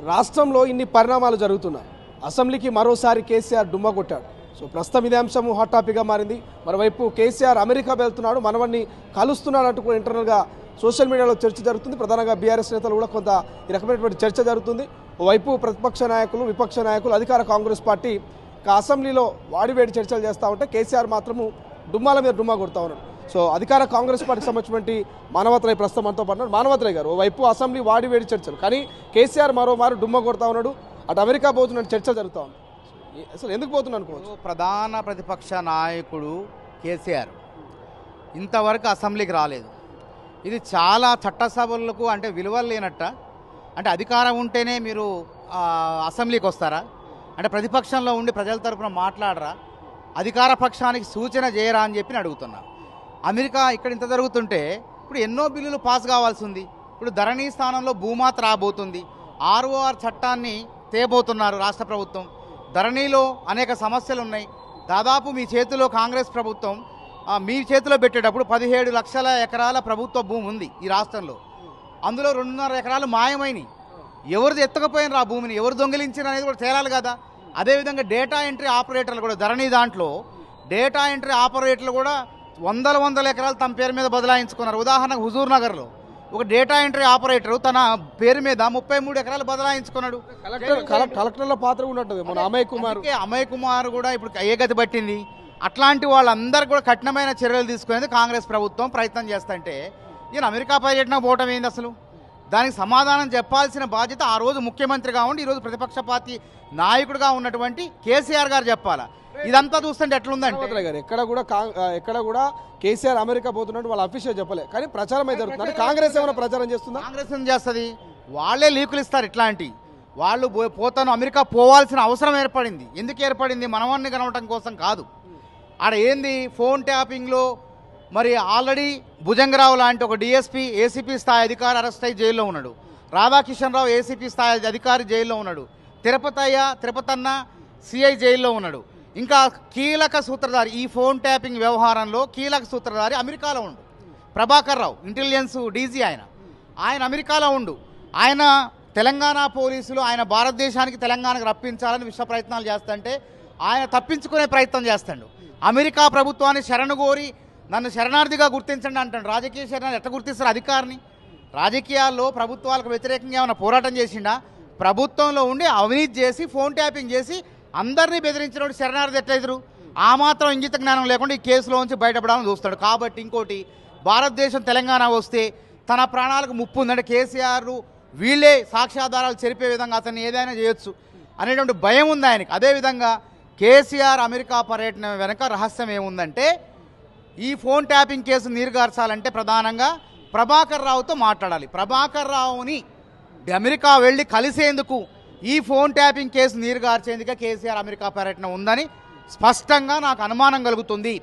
రాష్ట్రంలో ఇన్ని పరిణామాలు జరుగుతున్నాయి. అసెంబ్లీకి మరోసారి కేసీఆర్ డుమ్మ కొట్టాడు. సో ప్రస్తుతం ఇదే అంశం హాట్ టాపిక్గా మారింది. మరోవైపు కేసీఆర్ అమెరికా వెళ్తున్నాడు, మనవన్ని కలుస్తున్నాడు అంటూ కూడా ఇంటర్నల్గా సోషల్ మీడియాలో చర్చ జరుగుతుంది. ప్రధానంగా బీఆర్ఎస్ నేతలు కూడా కొంత ఈ రకమైనటువంటి చర్చ జరుగుతుంది. ఓవైపు ప్రతిపక్ష నాయకులు, విపక్ష నాయకులు, అధికార కాంగ్రెస్ పార్టీ అసెంబ్లీలో వాడివేడి చర్చలు చేస్తూ ఉంటే కేసీఆర్ మాత్రము డుమ్మాల మీద డుమ్మా కొడతా ఉన్నాడు. సో అధికార కాంగ్రెస్ పార్టీకి సంబంధించినటువంటి మానవత్రయ ప్రస్తుతం మనతో పడినాడు. మానవత్రయ గారు, ఓవైపు అసెంబ్లీ వాడివేడి చర్చలు, కానీ కేసీఆర్ మరోమారు డుమ్మ కొడతా ఉన్నాడు. అటు అమెరికా పోతున్న చర్చ జరుగుతూ ఉంది. అసలు ఎందుకు పోతున్నా అనుకోవచ్చు? ప్రధాన ప్రతిపక్ష నాయకుడు కేసీఆర్ ఇంతవరకు అసెంబ్లీకి రాలేదు. ఇది చాలా చట్టసభలకు అంటే విలువలు లేనట్ట. అంటే అధికారం ఉంటేనే మీరు అసెంబ్లీకి వస్తారా? అంటే ప్రతిపక్షంలో ఉండి ప్రజల తరపున మాట్లాడరా? అధికార పక్షానికి సూచన చేయరా అని చెప్పి అడుగుతున్నా. అమెరికా ఇక్కడ ఇంత జరుగుతుంటే ఇప్పుడు ఎన్నో బిల్లులు పాస్ కావాల్సి ఉంది. ఇప్పుడు ధరణి స్థానంలో భూమాత రాబోతుంది. ROR చట్టాన్ని తేబోతున్నారు రాష్ట్ర ప్రభుత్వం. ధరణిలో అనేక సమస్యలు ఉన్నాయి. దాదాపు మీ చేతిలో కాంగ్రెస్ ప్రభుత్వం మీ చేతిలో పెట్టేటప్పుడు 17 లక్షల ఎకరాల ప్రభుత్వ భూమి ఉంది ఈ రాష్ట్రంలో. అందులో 2.5 ఎకరాలు మాయమైనవి. ఎవరిది ఎత్తకపోయినారు ఆ భూమిని, ఎవరు దొంగిలించారు అనేది కూడా తేలాలి కదా. అదేవిధంగా డేటా ఎంట్రీ ఆపరేటర్లు కూడా ధరణి దాంట్లో డేటా ఎంట్రీ ఆపరేటర్లు కూడా వందల ఎకరాలు తమ పేరు మీద బదలాయించుకున్నారు. ఉదాహరణకు హుజూర్ నగర్లో ఒక డేటా ఎంట్రీ ఆపరేటర్ తన పేరు మీద 33 ఎకరాలు బదలాయించుకున్నాడు. కలెక్టర్ల పాత్ర కూడా ఉంటుంది. మన అమయ్ కుమార్ కూడా ఇప్పుడు ఏ గతి పట్టింది. అట్లాంటి వాళ్ళందరూ కూడా కఠినమైన చర్యలు తీసుకునేది కాంగ్రెస్ ప్రభుత్వం ప్రయత్నం చేస్తుంటే ఈయన అమెరికా పర్యటన పోవటం ఏంది అసలు? దానికి సమాధానం చెప్పాల్సిన బాధ్యత ఆ రోజు ముఖ్యమంత్రిగా ఉండి ఈరోజు ప్రతిపక్ష పార్టీ నాయకుడిగా ఉన్నటువంటి కేసీఆర్ గారు చెప్పాలా. ఇదంతా చూస్తుంటే ఎట్లుందంటే ఎక్కడ కూడా కేసీఆర్ అమెరికా పోతున్నట్టు వాళ్ళ అఫీషియల్ చెప్పలే, కానీ ప్రచారం అయితే జరుగుతుంది. కాంగ్రెస్ ఏమైనా ప్రచారం చేస్తుందా? కాంగ్రెస్ ఏం చేస్తుంది? వాళ్ళే లీకులు ఇస్తారు. ఇట్లాంటి వాళ్ళు పోతాను అమెరికా పోవాల్సిన అవసరం ఏర్పడింది. ఎందుకు ఏర్పడింది? మనవాన్ని కనవటం కోసం కాదు. ఆడ ఏంది ఫోన్ ట్యాపింగ్లో మరి ఆల్రెడీ భుజంగరావు లాంటి ఒక DSP ACP స్థాయి అధికారి అరెస్ట్ అయ్యి జైల్లో ఉన్నాడు. రాధాకిషన్ రావు ACP స్థాయి అధికారి జైల్లో ఉన్నాడు. తిరుపతన్న CI జైల్లో ఉన్నాడు. ఇంకా కీలక సూత్రధారి ఈ ఫోన్ ట్యాపింగ్ వ్యవహారంలో కీలక సూత్రధారి అమెరికాలో ఉండు ప్రభాకర్ రావు, ఇంటెలిజెన్స్ DG ఆయన అమెరికాలో ఉండు. ఆయన తెలంగాణ పోలీసులు ఆయన భారతదేశానికి తెలంగాణకు రప్పించాలని విశ్వ ప్రయత్నాలు చేస్తుంటే ఆయన తప్పించుకునే ప్రయత్నం చేస్తాడు. అమెరికా ప్రభుత్వాన్ని శరణుగోరి నన్ను శరణార్థిగా గుర్తించండి అంటాడు. రాజకీయ శరణార్థి ఎట్లా గుర్తిస్తారు అధికారిని? రాజకీయాల్లో ప్రభుత్వాలకు వ్యతిరేకంగా ఏమైనా పోరాటం చేసిండా? ప్రభుత్వంలో ఉండి అవినీతి చేసి ఫోన్ ట్యాపింగ్ చేసి అందరినీ బెదిరించినప్పుడు శరణార్థి ఎట్లా ఎదురు? ఆ మాత్రం ఇంగిత జ్ఞానం లేకుండా ఈ కేసులోంచి బయటపడాలని చూస్తాడు. కాబట్టి ఇంకోటి, భారతదేశం తెలంగాణ వస్తే తన ప్రాణాలకు ముప్పు ఉందంటే కేసీఆర్ వీళ్ళే సాక్ష్యాధారాలు చెరిపే విధంగా అతన్ని ఏదైనా చేయొచ్చు అనేటువంటి భయం ఉంది ఆయనకి. అదేవిధంగా కేసీఆర్ అమెరికా పర్యటన వెనక రహస్యం ఏముందంటే ఈ ఫోన్ ట్యాపింగ్ కేసు నీరుగార్చాలంటే ప్రధానంగా ప్రభాకర్ రావుతో మాట్లాడాలి. ప్రభాకర్ రావుని అమెరికా వెళ్ళి కలిసేందుకు ఈ ఫోన్ ట్యాపింగ్ కేసు నీరుగార్చేందుకే కేసీఆర్ అమెరికా పర్యటన ఉందని స్పష్టంగా నాకు అనుమానం కలుగుతుంది.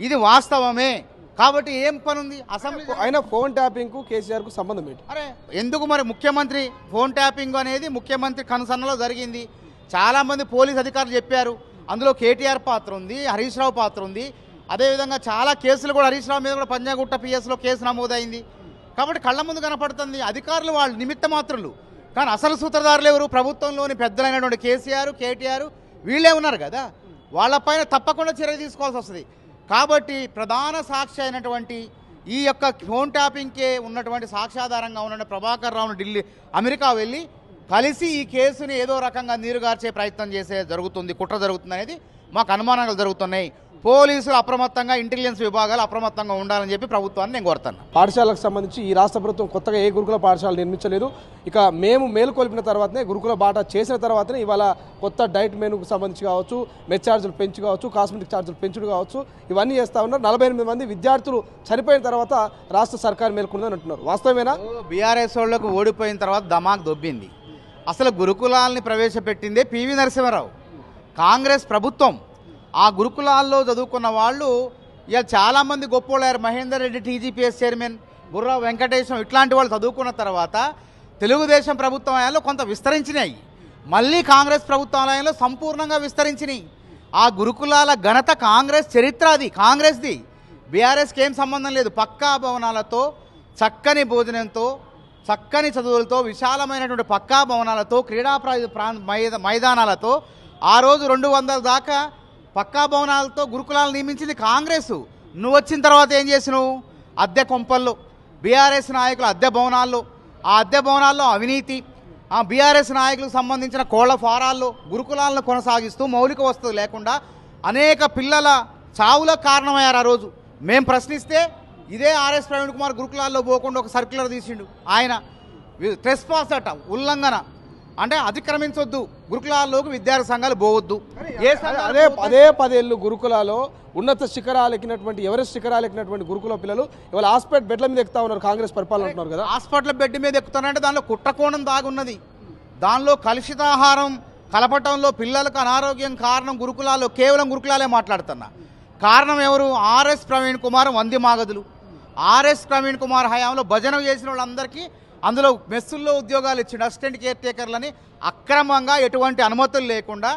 ఇది వాస్తవమే. కాబట్టి ఏం పని ఉంది అసెంబ్లీ? అయినా ఫోన్ ట్యాపింగ్కు కేసీఆర్కు సంబంధం ఏంటి? అరే ఎందుకు మరి? ముఖ్యమంత్రి ఫోన్ ట్యాపింగ్ అనేది ముఖ్యమంత్రి కనుసన్నలో జరిగింది. చాలామంది పోలీస్ అధికారులు చెప్పారు. అందులో KTR పాత్ర ఉంది, హరీష్ రావు పాత్ర ఉంది. అదేవిధంగా చాలా కేసులు కూడా హరీష్ రావు మీద కూడా పంజాగుట్ట PSలో కేసు నమోదైంది. కాబట్టి కళ్ళ ముందు కనపడుతుంది. అధికారులు వాళ్ళు నిమిత్త మాత్రులు, కానీ అసలు సూత్రధారులు ఎవరు? ప్రభుత్వంలోని పెద్దలైనటువంటి KCR, KTR వీళ్ళే ఉన్నారు కదా. వాళ్ళపైన తప్పకుండా చర్య తీసుకోవాల్సి వస్తుంది. కాబట్టి ప్రధాన సాక్షి అయినటువంటి ఈ యొక్క ఫోన్ ట్యాపింగ్కే ఉన్నటువంటి సాక్ష్యాధారంగా ఉన్న ప్రభాకర్ రావును అమెరికా వెళ్ళి కలిసి ఈ కేసుని ఏదో రకంగా నీరుగార్చే ప్రయత్నం జరుగుతుంది, కుట్ర జరుగుతుంది అనేది మాకు అనుమానాలు జరుగుతున్నాయి. పోలీసులు అప్రమత్తంగా, ఇంటెలిజెన్స్ విభాగాలు అప్రమత్తంగా ఉండాలని చెప్పి ప్రభుత్వాన్ని నేను కోరుతాను. పాఠశాలకు సంబంధించి ఈ రాష్ట్ర ప్రభుత్వం కొత్తగా ఏ గురుకుల పాఠశాల నిర్మించలేదు. ఇక మేము మేలుకొల్పిన తర్వాతనే, గురుకుల బాట చేసిన తర్వాతనే ఇవాళ కొత్త డైట్ మెనూకు సంబంధించి కావచ్చు, మెస్ ఛార్జీలు పెంచు కావచ్చు, కాస్మెటిక్ ఛార్జీలు పెంచుడు కావచ్చు, ఇవన్నీ చేస్తూ ఉన్నారు. 48 మంది విద్యార్థులు చనిపోయిన తర్వాత రాష్ట్ర సర్కారు మేల్కొందని అంటున్నారు. వాస్తవమేనా? బీఆర్ఎస్ వాళ్ళకు ఓడిపోయిన తర్వాత దమాక్ దొబ్బింది. అసలు గురుకులాల్ని ప్రవేశపెట్టిందే PV నరసింహారావు, కాంగ్రెస్ ప్రభుత్వం. ఆ గురుకులాల్లో చదువుకున్న వాళ్ళు ఇక చాలామంది గొప్పోళ్ళారు. మహేందర్ రెడ్డి TGPS చైర్మన్, బుర్రా వెంకటేశం ఇట్లాంటి వాళ్ళు చదువుకున్న తర్వాత తెలుగుదేశం ప్రభుత్వం హయాంలో కొంత విస్తరించినాయి, మళ్ళీ కాంగ్రెస్ ప్రభుత్వాలయంలో సంపూర్ణంగా విస్తరించినాయి. ఆ గురుకులాల ఘనత కాంగ్రెస్ చరిత్ర, అది కాంగ్రెస్ది. బీఆర్ఎస్కి ఏం సంబంధం లేదు. పక్కా భవనాలతో, చక్కని భోజనంతో, చక్కని చదువులతో విశాలమైనటువంటి పక్కా భవనాలతో క్రీడా మైదానాలతో ఆ రోజు 200 దాకా పక్కా భవనాలతో గురుకులాలు నియమించింది కాంగ్రెస్. నువ్వు వచ్చిన తర్వాత ఏం చేసినావు? అద్దె కొంపల్లో బీఆర్ఎస్ నాయకుల అద్దె భవనాల్లో, ఆ అద్దె భవనాల్లో అవినీతి, ఆ బీఆర్ఎస్ నాయకులకు సంబంధించిన కోళ్ల ఫారాల్లో గురుకులాలను కొనసాగిస్తూ మౌలిక వసతులు లేకుండా అనేక పిల్లల చావులకు కారణమయ్యారు. ఆ రోజు మేము ప్రశ్నిస్తే ఇదే ఆర్ఎస్ ప్రవీణ్ కుమార్ గురుకులాల్లో పోకుండా ఒక సర్క్యులర్ తీసిండు. ఆయన ట్రెస్పాస్ అట, ఉల్లంఘన అంటే అతిక్రమించొద్దు, గురుకులాల్లోకి విద్యార్థి సంఘాలు పోవద్దు. అదే 10 ఏళ్ళు గురుకులాలో ఉన్నత శిఖరాలు ఎక్కినటువంటి ఎవరెస్ట్ శిఖరాలు ఎక్కినటువంటి గురుకుల పిల్లలు ఇవాళ హాస్పిటల్ బెడ్ల మీద ఎక్కుతా ఉన్నారు. కాంగ్రెస్ పరిపాలన అంటున్నారు కదా. హాస్పిటల్ బెడ్ మీద ఎక్కుతానంటే దానిలో కుట్రకోణం దాగున్నది. దానిలో కలుషితాహారం కలపటంలో పిల్లలకు అనారోగ్యం కారణం గురుకులాల్లో, కేవలం గురుకులాలే మాట్లాడుతున్నా. కారణం ఎవరు? ఆర్ఎస్ ప్రవీణ్ కుమార్ వంది మాగదులు. ఆర్ఎస్ ప్రవీణ్ కుమార్ హయాంలో భజన చేసిన వాళ్ళందరికీ అందులో మెస్సుల్లో ఉద్యోగాలు ఇచ్చిండు, అసిస్టెంట్ కేర్ టేకర్లని. అక్రమంగా ఎటువంటి అనుమతులు లేకుండా,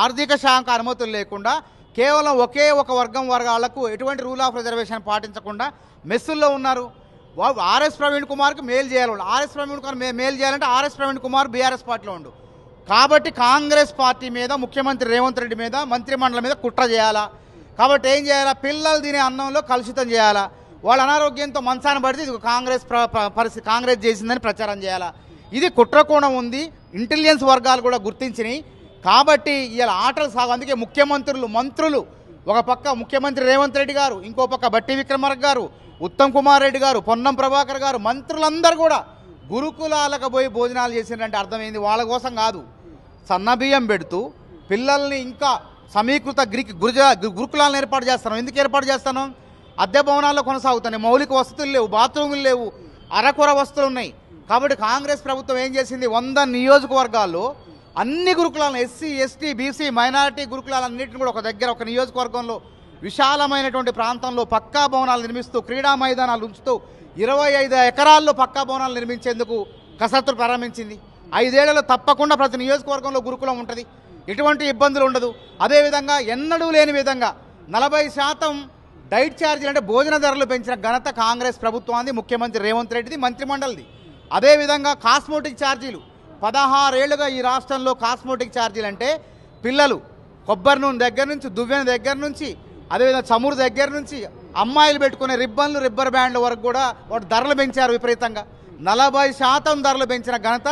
ఆర్థిక శాఖ అనుమతులు లేకుండా, కేవలం ఒకే ఒక వర్గాలకు ఎటువంటి రూల్ ఆఫ్ రిజర్వేషన్ పాటించకుండా మెస్సుల్లో ఉన్నారు. ఆర్ఎస్ ప్రవీణ్ కుమార్కి మేలు చేయాలి. ఆర్ఎస్ ప్రవీణ్ కుమార్ మేలు చేయాలంటే ఆర్ఎస్ ప్రవీణ్ కుమార్ బీఆర్ఎస్ పార్టీలో ఉండు. కాబట్టి కాంగ్రెస్ పార్టీ మీద, ముఖ్యమంత్రి రేవంత్ రెడ్డి మీద, మంత్రిమండలి మీద కుట్ర చేయాలా. కాబట్టి ఏం చేయాలా? పిల్లలు తినే అన్నంలో కలుషితం చేయాలా, వాళ్ళ అనారోగ్యంతో మంచాన పడితే ఇది కాంగ్రెస్ చేసిందని ప్రచారం చేయాలా. ఇది కుట్రకోణం ఉంది, ఇంటెలిజెన్స్ వర్గాలు కూడా గుర్తించినాయి. కాబట్టి ఇలా ఆటలు సాగు. అందుకే మంత్రులు ఒక పక్క ముఖ్యమంత్రి రేవంత్ రెడ్డి గారు, ఇంకో పక్క బట్టి విక్రమార్క గారు, ఉత్తమ్ కుమార్ రెడ్డి గారు, పొన్నం ప్రభాకర్ గారు, మంత్రులందరూ కూడా గురుకులాలకు పోయి భోజనాలు చేసినంటే అర్థమైంది వాళ్ళ కోసం కాదు. సన్నబియ్యం పెడుతూ పిల్లల్ని ఇంకా సమీకృత గురుకులాలను ఏర్పాటు చేస్తాను. ఎందుకు ఏర్పాటు చేస్తాను? అద్దె భవనాల్లో కొనసాగుతున్నాయి, మౌలిక వసతులు లేవు, బాత్రూములు లేవు, అరకొర వసతులు ఉన్నాయి. కాబట్టి కాంగ్రెస్ ప్రభుత్వం ఏం చేసింది? 100 నియోజకవర్గాల్లో అన్ని గురుకులాలను, ఎస్సీ, ఎస్టీ, బీసీ, మైనారిటీ గురుకులాలన్నింటినీ కూడా ఒక దగ్గర, ఒక నియోజకవర్గంలో విశాలమైనటువంటి ప్రాంతంలో పక్కా భవనాలు నిర్మిస్తూ, క్రీడా మైదానాలు ఉంచుతూ 25 ఎకరాల్లో పక్కా భవనాలు నిర్మించేందుకు కసరత్తులు ప్రారంభించింది. 5 ఏళ్లలో తప్పకుండా ప్రతి నియోజకవర్గంలో గురుకులం ఉంటుంది, ఎటువంటి ఇబ్బందులు ఉండదు. అదేవిధంగా ఎన్నడూ లేని విధంగా 40% డైట్ ఛార్జీలు అంటే భోజన ధరలు పెంచిన ఘనత కాంగ్రెస్ ప్రభుత్వాన్ని, ముఖ్యమంత్రి రేవంత్ రెడ్డిది, మంత్రిమండలిది. అదేవిధంగా కాస్మోటిక్ ఛార్జీలు 16 ఏళ్లుగా ఈ రాష్ట్రంలో కాస్మోటిక్ ఛార్జీలు అంటే పిల్లలు కొబ్బరి నూనె దగ్గర నుంచి, దువ్వెన దగ్గర నుంచి, అదేవిధంగా చమురు దగ్గర నుంచి, అమ్మాయిలు పెట్టుకునే రిబ్బన్లు, రిబ్బర్ బ్యాండ్ల వరకు కూడా వాటి ధరలు పెంచారు విపరీతంగా. 40% ధరలు పెంచిన ఘనత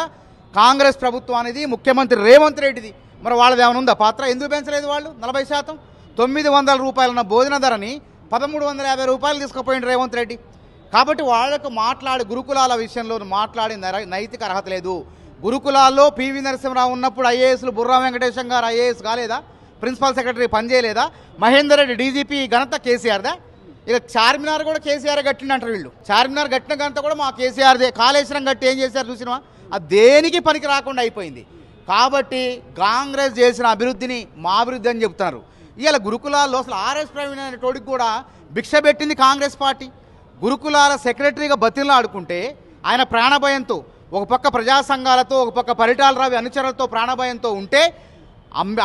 కాంగ్రెస్ ప్రభుత్వానిది, ముఖ్యమంత్రి రేవంత్ రెడ్డిది. మరి వాళ్ళది ఏమైనా ఉందా పాత్ర? ఎందుకు పెంచలేదు వాళ్ళు 40%? 900 రూపాయలన్న భోజన ధరని 1350 రూపాయలు తీసుకుపోయింది రేవంత్ రెడ్డి. కాబట్టి వాళ్లకు గురుకులాల విషయంలో మాట్లాడే నైతిక అర్హత లేదు. గురుకులాల్లో పివి నరసింహరావు ఉన్నప్పుడు ఐఏఎస్లు బుర్రా వెంకటేశం గారు ఐఏఎస్ కాలేదా? ప్రిన్సిపల్ సెక్రటరీ పనిచేయలేదా? మహేందర్ రెడ్డి డీజీపీ ఘనత కేసీఆర్దా? ఇక చార్మినార్ కూడా కేసీఆర్ కట్టిందంటారు వీళ్ళు. చార్మినార్ కట్టిన ఘనత కూడా మా కేసీఆర్దే. కాళేశ్వరం కట్టి ఏం చేశారు చూసినా? అది దేనికి పనికి రాకుండా అయిపోయింది. కాబట్టి కాంగ్రెస్ చేసిన అభివృద్ధిని మా అభివృద్ధి అని చెప్తున్నారు. ఇవాళ గురుకులాల్లో అసలు ఆర్ఎస్ ప్రవీణ్ అనే తోడికి కూడా భిక్ష పెట్టింది కాంగ్రెస్ పార్టీ. గురుకులాల సెక్రటరీగా బతిలో ఆడుకుంటే ఆయన ప్రాణభయంతో, ఒక పక్క ప్రజా సంఘాలతో, ఒక పక్క పరిటాల రవి అనుచరులతో ప్రాణభయంతో ఉంటే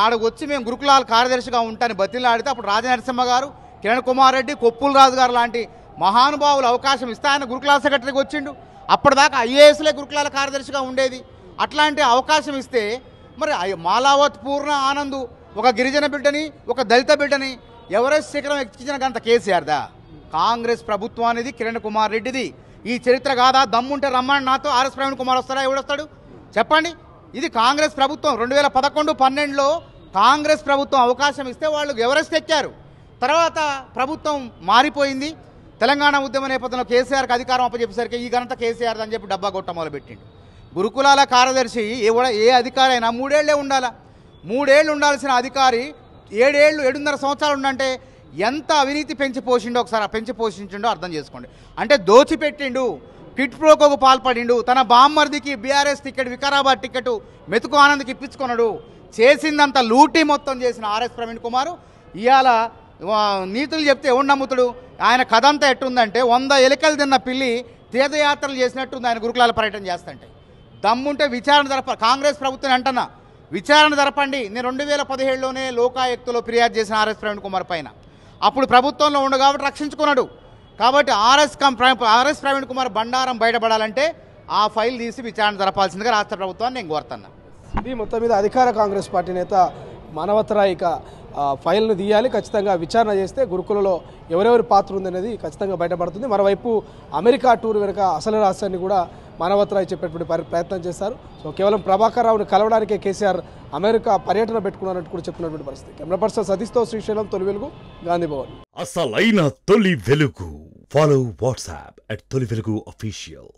ఆడకు వచ్చి మేము గురుకులాల కార్యదర్శిగా ఉంటాను బతిలో ఆడితే అప్పుడు రాజనరసింహ గారు, కిరణ్ కుమార్ రెడ్డి, కొప్పుల రాజు గారు లాంటి మహానుభావులు అవకాశం ఇస్తే ఆయన గురుకులాల సెక్రటరీకి వచ్చిండు. అప్పటిదాకా ఐఏఎస్లే గురుకులాల కార్యదర్శిగా ఉండేది. అట్లాంటి అవకాశం ఇస్తే మరి మాలావత్ పూర్ణ ఆనంద్ ఒక గిరిజన బిడ్డని, ఒక దళిత బిడ్డని ఎవరెస్ట్ శిఖరం ఎక్కించిన గంత కేసీఆర్దా? కాంగ్రెస్ ప్రభుత్వానిది, కిరణ్ కుమార్ రెడ్డిది. ఈ చరిత్ర కాదా? దమ్ముంటే రమ్మని నాతో ఆర్ఎస్ ప్రవీణ్ కుమార్ వస్తారా? ఎవడొస్తాడు చెప్పండి? ఇది కాంగ్రెస్ ప్రభుత్వం. 2011-12లో కాంగ్రెస్ ప్రభుత్వం అవకాశం ఇస్తే వాళ్ళు ఎవరెస్ట్ ఎక్కారు. తర్వాత ప్రభుత్వం మారిపోయింది. తెలంగాణ ఉద్యమ నేపథ్యంలో కేసీఆర్కి అధికారం అప్పచెప్పేసరికి ఈ ఘనత కేసీఆర్ అని చెప్పి డబ్బా కొట్ట మొదలుపెట్టిండు. గురుకులాల కార్యదర్శి ఏ అధికారి అయినా 3 ఏళ్లే ఉండాలా. 3 ఏళ్ళు ఉండాల్సిన అధికారి 7 ఏళ్ళు, 7.5 సంవత్సరాలు ఉండంటే ఎంత అవినీతి పెంచి పోషించిండో అర్థం చేసుకోండి. అంటే దోచిపెట్టిండు, కిట్ ప్రోకోకు పాల్పడిండు, తన బామ్మర్దికి బీఆర్ఎస్ టికెట్, వికారాబాద్ టికెట్ మెతుకు ఆనంద్కి ఇప్పించుకున్నాడు. చేసిందంత లూటీ మొత్తం చేసిన ఆర్ఎస్ ప్రవీణ్ కుమార్ ఇవాళ నీతులు చెప్తే ఎవడు నమ్ముతాడు? ఆయన కథ అంతా ఎట్టుందంటే 100 ఎలుకలు తిన్న పిల్లి తీర్థయాత్రలు చేసినట్టుంది ఆయన గురుకులాల పర్యటన చేస్తుంటే. దమ్ముంటే విచారణ కాంగ్రెస్ ప్రభుత్వం అంటన్నా విచారణ జరపండి. నేను 2017లోనే లోకాయుక్తలో ఫిర్యాదు చేసిన ఆర్ఎస్ ప్రవీణ్ కుమార్ పైన. అప్పుడు ప్రభుత్వంలో ఉండు కాబట్టి రక్షించుకున్నాడు. కాబట్టి ఆర్ఎస్ ప్రవీణ్ కుమార్ బండారం బయటపడాలంటే ఆ ఫైల్ తీసి విచారణ జరపాల్సిందిగా రాష్ట్ర ప్రభుత్వాన్ని నేను కోరుతున్నా. ఇది మొత్తం మీద అధికార కాంగ్రెస్ పార్టీ నేత మానవతరాయ్ ఇక ఫైల్ను తీయాలి, ఖచ్చితంగా విచారణ చేస్తే గురుకులలో ఎవరెవరి పాత్ర ఉందనేది ఖచ్చితంగా బయటపడుతుంది. మరోవైపు అమెరికా టూర్ వెనుక అసలు రహస్యాన్ని కూడా మానవతరాయ్ చెప్పేటువంటి ప్రయత్నం చేశారు. సో కేవలం ప్రభాకర్ రావుని కలవడానికే కేసీఆర్ అమెరికా పర్యటన పెట్టుకున్నారంటూ కూడా చెప్తున్నటువంటి పరిస్థితి. కెమెరా పర్సన్ సతీష్తో శ్రీశైలం, తొలి వెలుగు, గాంధీ భవన్. అసలైన తొలి వెలుగు. ఫాలో వాట్సాప్ @తొలి వెలుగు official.